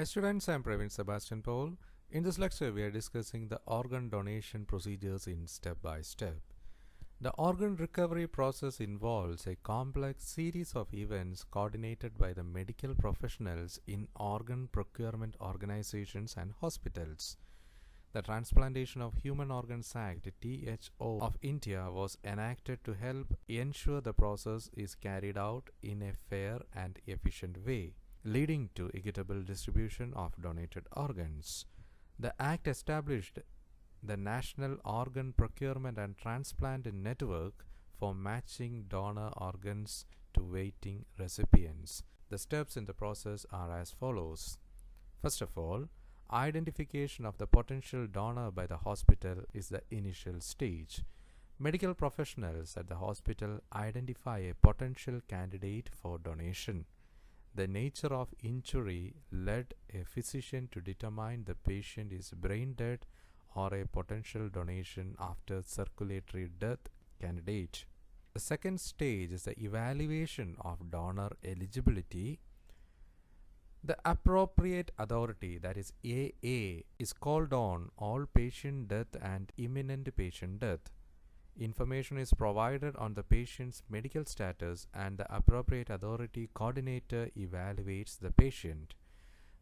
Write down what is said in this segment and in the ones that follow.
Hi students, I am Praveen Sebastian Paul. In this lecture, we are discussing the organ donation procedures in step by step. The organ recovery process involves a complex series of events coordinated by the medical professionals in organ procurement organizations and hospitals. The Transplantation of Human Organs Act (THO) of India was enacted to help ensure the process is carried out in a fair and efficient way, leading to equitable distribution of donated organs. The Act established the National Organ Procurement and Transplant Network for matching donor organs to waiting recipients. The steps in the process are as follows. First of all, identification of the potential donor by the hospital is the initial stage. Medical professionals at the hospital identify a potential candidate for donation. The nature of injury led a physician to determine the patient is brain dead or a potential donation after circulatory death candidate. The second stage is the evaluation of donor eligibility. The appropriate authority, that is AA, is called on all patient death and imminent patient death. Information is provided on the patient's medical status and the appropriate authority coordinator evaluates the patient.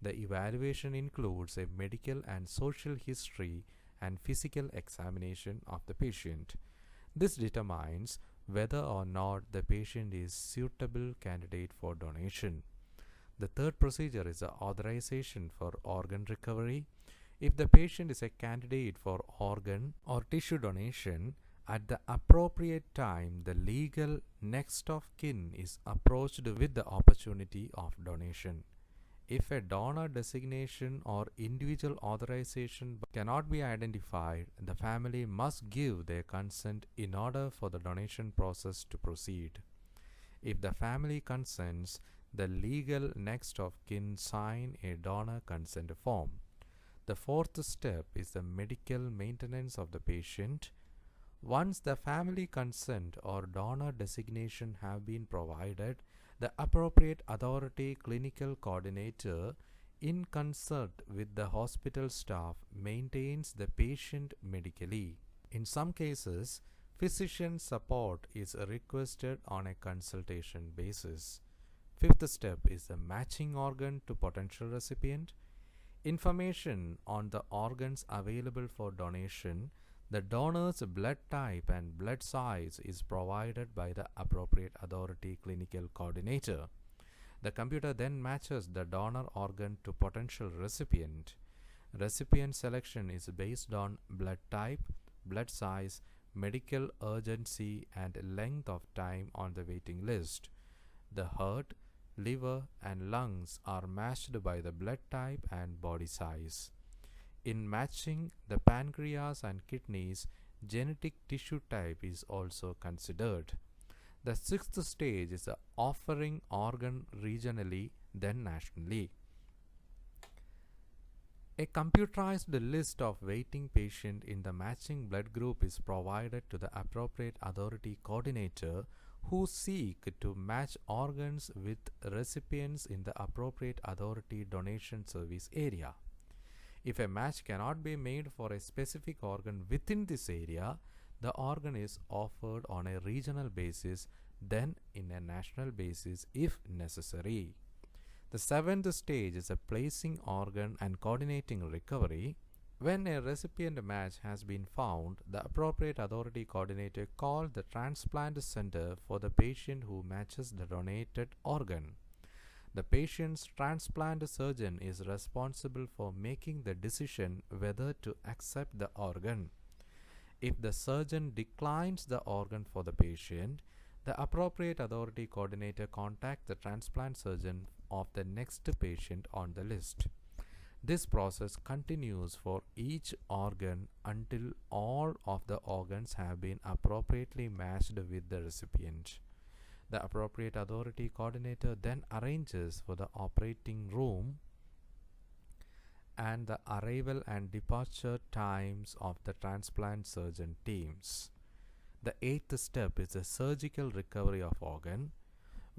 The evaluation includes a medical and social history and physical examination of the patient. This determines whether or not the patient is suitable candidate for donation. The third procedure is the authorization for organ recovery. If the patient is a candidate for organ or tissue donation, at the appropriate time, the legal next of kin is approached with the opportunity of donation. If a donor designation or individual authorization cannot be identified, the family must give their consent in order for the donation process to proceed. If the family consents, the legal next of kin sign a donor consent form. The fourth step is the medical maintenance of the patient. Once the family consent or donor designation have been provided, the appropriate authority clinical coordinator, in concert with the hospital staff, maintains the patient medically. In some cases, physician support is requested on a consultation basis. Fifth step is the matching organ to potential recipient. Information on the organs available for donation, the donor's blood type and blood size is provided by the appropriate authority clinical coordinator. The computer then matches the donor organ to potential recipient. Recipient selection is based on blood type, blood size, medical urgency, and length of time on the waiting list. The heart, liver, and lungs are matched by the blood type and body size. In matching the pancreas and kidneys, genetic tissue type is also considered. The sixth stage is the offering organ regionally, then nationally. A computerized list of waiting patients in the matching blood group is provided to the appropriate authority coordinator who seek to match organs with recipients in the appropriate authority donation service area. If a match cannot be made for a specific organ within this area, the organ is offered on a regional basis, then in a national basis if necessary. The seventh stage is a placing organ and coordinating recovery. When a recipient match has been found, the appropriate authority coordinator calls the transplant center for the patient who matches the donated organ. The patient's transplant surgeon is responsible for making the decision whether to accept the organ. If the surgeon declines the organ for the patient, the appropriate authority coordinator contacts the transplant surgeon of the next patient on the list. This process continues for each organ until all of the organs have been appropriately matched with the recipient. The appropriate authority coordinator then arranges for the operating room and the arrival and departure times of the transplant surgeon teams. The eighth step is the surgical recovery of organ.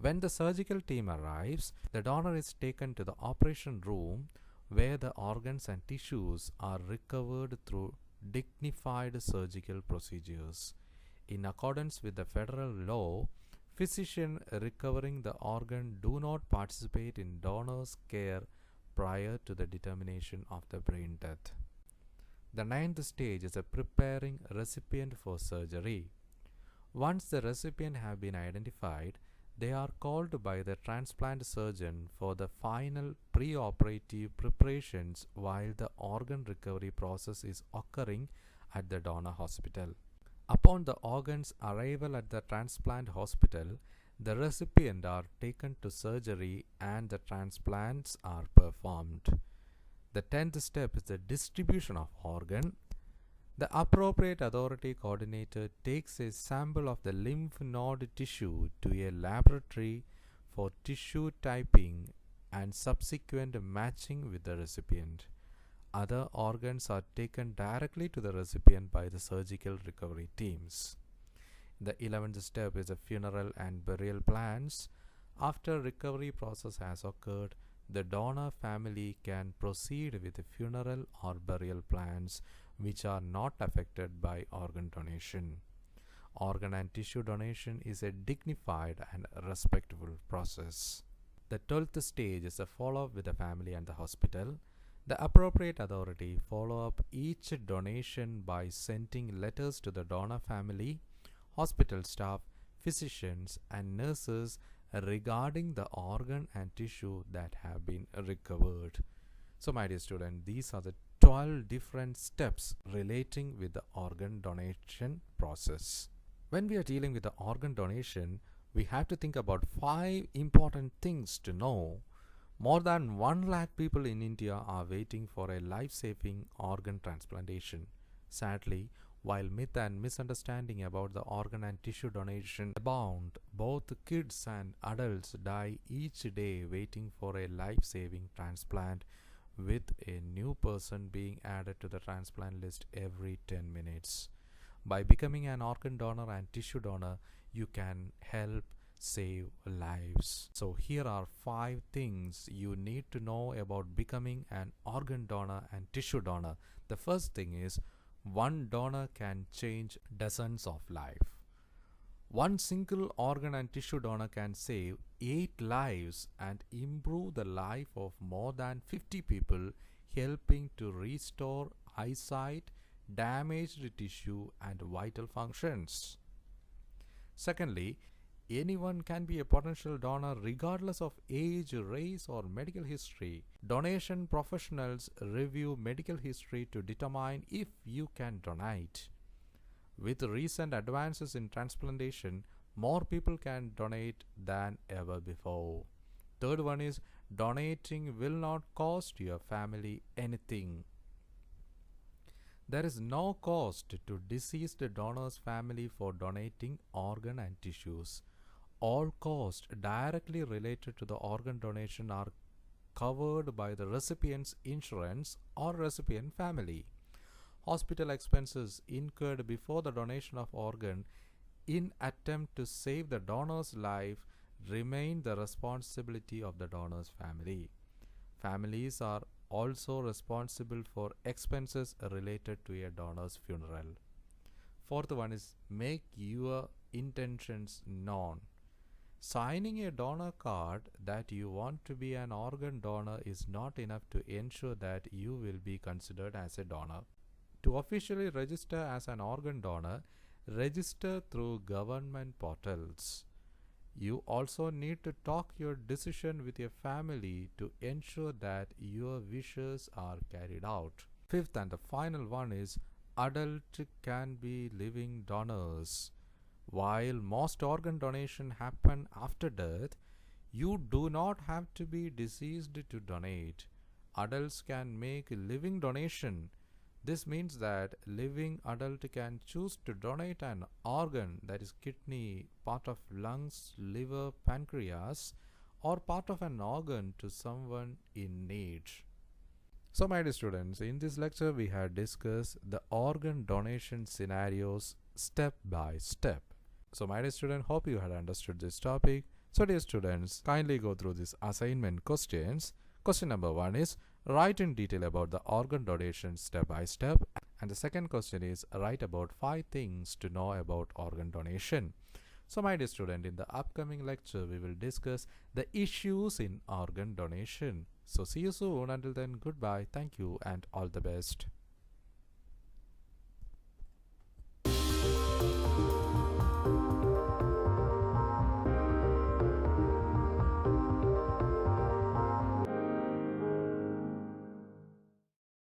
When the surgical team arrives, the donor is taken to the operation room where the organs and tissues are recovered through dignified surgical procedures. In accordance with the federal law, physicians recovering the organ do not participate in donor's care prior to the determination of the brain death. The ninth stage is a preparing recipient for surgery. Once the recipient have been identified, they are called by the transplant surgeon for the final preoperative preparations while the organ recovery process is occurring at the donor hospital. Upon the organ's arrival at the transplant hospital, the recipient are taken to surgery and the transplants are performed. The 10th step is the distribution of organ. The appropriate authority coordinator takes a sample of the lymph node tissue to a laboratory for tissue typing and subsequent matching with the recipient. Other organs are taken directly to the recipient by the surgical recovery teams. The 11th step is the funeral and burial plans. After recovery process has occurred, the donor family can proceed with the funeral or burial plans which are not affected by organ donation. Organ and tissue donation is a dignified and respectful process. The 12th stage is a follow-up with the family and the hospital. The appropriate authority follow up each donation by sending letters to the donor family, hospital staff, physicians and nurses regarding the organ and tissue that have been recovered. So my dear student, these are the 12 different steps relating with the organ donation process. When we are dealing with the organ donation, we have to think about 5 important things to know. More than 1 lakh people in India are waiting for a life-saving organ transplantation. Sadly, while myth and misunderstanding about the organ and tissue donation abound, both kids and adults die each day waiting for a life-saving transplant, with a new person being added to the transplant list every 10 minutes. By becoming an organ donor and tissue donor, you can help save lives. So here are 5 things you need to know about becoming an organ donor and tissue donor. The first thing is, one donor can change dozens of lives. One single organ and tissue donor can save 8 lives and improve the life of more than 50 people, helping to restore eyesight, damaged tissue and vital functions. Secondly, anyone can be a potential donor regardless of age, race or medical history. Donation professionals review medical history to determine if you can donate. With recent advances in transplantation, more people can donate than ever before. Third one is, donating will not cost your family anything. There is no cost to deceased donor's family for donating organ and tissues. All costs directly related to the organ donation are covered by the recipient's insurance or recipient family. Hospital expenses incurred before the donation of organ in attempt to save the donor's life remain the responsibility of the donor's family. Families are also responsible for expenses related to a donor's funeral. Fourth one is, make your intentions known. Signing a donor card that you want to be an organ donor is not enough to ensure that you will be considered as a donor. To officially register as an organ donor, register through government portals. You also need to talk your decision with your family to ensure that your wishes are carried out. Fifth and the final one is, adult can be living donors. While most organ donation happen after death, you do not have to be deceased to donate. Adults can make living donation. This means that living adult can choose to donate an organ, that is kidney, part of lungs, liver, pancreas, or part of an organ to someone in need. So my dear students, in this lecture we have discussed the organ donation scenarios step by step. So my dear student, hope you had understood this topic. So dear students, kindly go through these assignment questions. Question number 1 is, Write in detail about the organ donation step by step. And the second question is write about 5 things to know about organ donation. So my dear student, in the upcoming lecture, we will discuss the issues in organ donation. So see you soon. Until then, goodbye. Thank you and all the best.